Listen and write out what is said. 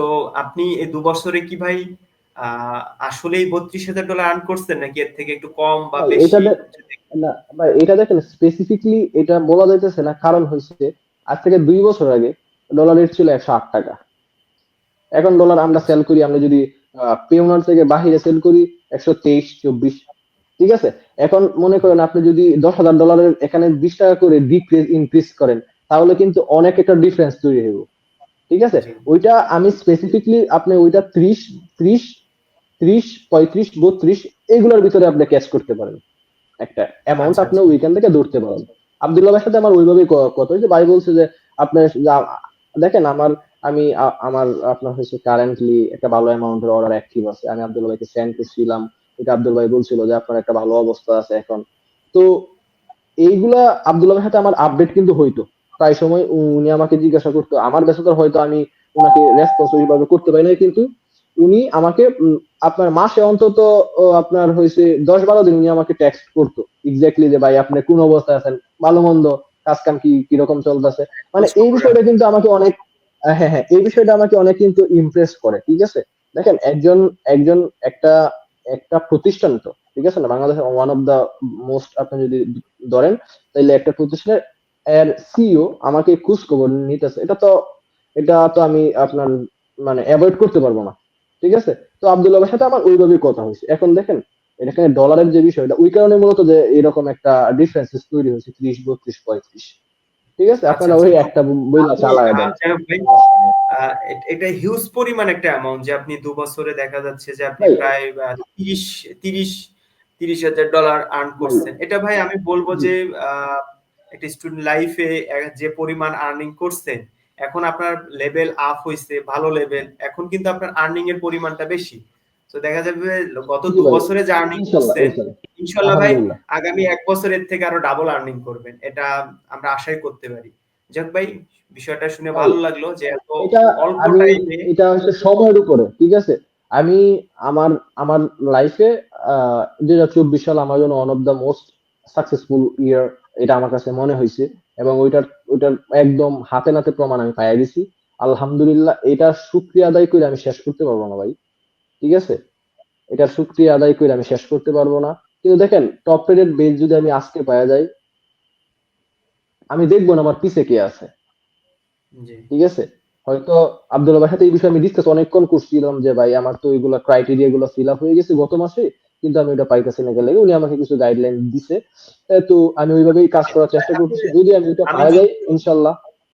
তো আপনি এই 2 বছরে কি ভাই আ আসলেই $৩২,০০০ আর্ন করছেন নাকি এর থেকে একটু কম বা ভাই এটা বেশি? না ভাই, এটা দেখেন স্পেসিফিকলি এটা বলা যাইতেছে না, কারণ হচ্ছে আজ থেকে 2 বছর আগে ডলার রেট ছিল 108 টাকা। এখন ডলার আমরা আচ্ছা, সেল করি, আমরা যদি পেওনার থেকে বাহিরে সেল করি 123-24। ঠিক আছে, এখন মনে করেন আপনি যদি $10,000 এখানে 20 টাকা করে ডিক্রিজ ইনক্রিজ করেন, তাহলে কিন্তু অনেক একটা ডিফারেন্স তৈরি হবে। ঠিক আছে, জি, ওইটা আমি স্পেসিফিকলি আপনি ওইটা 30, 30, 30, 35, 32 এইগুলোর ভিতরে আপনি ক্যাচ করতে পারেন, একটা অ্যামাউন্ট আচ্ছা, আপনি আচ্ছা। ওইখান থেকে ধরতে পারেন। আব্দুল্লাহ ভাইয়ের সাথে আমার ওইভাবেই কথা হয়েছে, ভাই বলছে যে আপনার দেখেন আমার আমার আপনার হচ্ছে কারেন্টলি একটা ভালো অ্যামাউন্টের অর্ডার অ্যাক্টিভ আছে, আমি আব্দুল্লাহ ভাইকে সেন্ড করছিলাম। এটা আব্দুল ভাই বলছিল যে আপনার একটা ভালো অবস্থা আছে এখন। তো এইগুলা আব্দুল্লাহ ভাইয়ের সাথে আমার আপডেট কিন্তু হইতো প্রায় সময়, উনি আমাকে জিজ্ঞাসা করতো, আমার ব্যস্ততা হয়তো আমি ওনাকে রেসপন্স ওইভাবে করতে পারি না, কিন্তু উনি আমাকে আপনার মাসে অন্তত আপনার হয়েছে 10-12 দিন উনি আমাকে টেক্সট করতো এক্স্যাক্টলি যে ভাই আপনি কোন অবস্থায় আছেন, ভালো মন্দ, কাজ কাম কি কিরকম চলতেছে। মানে খোঁজ এই খবর বিষয়টা রাখেন। কিন্তু আমাকে অনেক হ্যাঁ হ্যাঁ, এই বিষয়টা আমাকে অনেক কিন্তু ইমপ্রেস করে। ঠিক আছে, দেখেন একজন একজন একটা একটা প্রতিষ্ঠান তো, ঠিক আছে না, বাংলাদেশের ওয়ান অফ দা মোস্ট, আপনি যদি ধরেন তাহলে একটা প্রতিষ্ঠানের এর সিইও আমাকে খোঁজ খবর নিতেছে, এটা তো আমি আপনার মানে অ্যাভয়েড করতে পারবো না। ঠিক আছে, তো আব্দুল্লাহ ভাইয়ের সাথে আমার ওইভাবেই কথা হয়েছে। এখন দেখেন এখানে ডলারের যে বিষয়টা, ওই কারণে মূলত যে এরকম একটা ডিফারেন্সেস তৈরি হয়েছে 30, 32, 35। ঠিক আছে, আচ্ছা, আপনারা আচ্ছা। ওই তো একটা বইলা আপনি চালায় দেন, যাই হোক ভাই সমস্যা নেই। এটা হিউজ পরিমাণ একটা অ্যামাউন্ট যে আপনি 2 বছরে দেখা যাচ্ছে যে আপনি ভাই প্রায় 30 30 $30,000 আর্ন ভাই করছেন। এটা ভাই আমি বলবো জি যে আ একটা স্টুডেন্ট লাইফে যে পরিমাণ আর্নিং করছেন, এখন আপনার লেভেল আপ হইছে, ভালো লেভেল। এখন কিন্তু আপনার আর্নিং এর পরিমাণটা বেশি। তো দেখা যাবে গত জি 2 ভাই, বছরে যা আর্নিং ইনশাল্লাহ করছেন, ইনশাল্লাহ, ইনশাআল্লাহ ভাই আলহামদুলিল্লাহ। আগামী 1 বছরের থেকে আরো ডাবল আর্নিং করবেন। এটা আমরা আশাই করতে পারি। যাক ভাই, বিষয়টা শুনে ভাই ভালো লাগলো যে এত এটা অল্প আমি টাইমে এটা হচ্ছে সময়ের উপরে। ঠিক আছে, আমি আমার আমার লাইফে 2024 সাল আমার জন্য one of the most successful year, এটা আমার কাছে মনে হয়েছে। এবং ওইটার একদম হাতে নাতে প্রমাণ আমি পাইয়া গেছি। আলহামদুলিল্লাহ, এটা শুক্রিয়া আদায় করে আমি শেষ করতে পারবো না ভাই। ঠিক আছে, এটার শুক্রিয়া আদায় করে আমি শেষ করতে পারবো না। কিন্তু দেখেন টপ রেটেড বেস যদি আমি আজকে পাওয়া যাই, আমি দেখবো না আমার পিছে কে আছে। জি। ঠিক আছে, হয়তো আব্দুল্লাহ ভাইয়ের সাথে এই বিষয়ে আমি ডিসকাস অনেকক্ষণ করছিলাম যে ভাই আমার তো ওইগুলা ক্রাইটেরিয়া গুলো ফিল আপ হয়ে গেছে গত মাসে, কিন্তু আমি ওটা পাইতেছি না গেলে উনি আমাকে কিছু গাইডলাইন দিছে। তো আমি ওইভাবেই কাজ করার চেষ্টা আপনি করতেছি, যদি আমি ওইটা আমি পাওয়া যদি যাই ইনশাল্লাহ।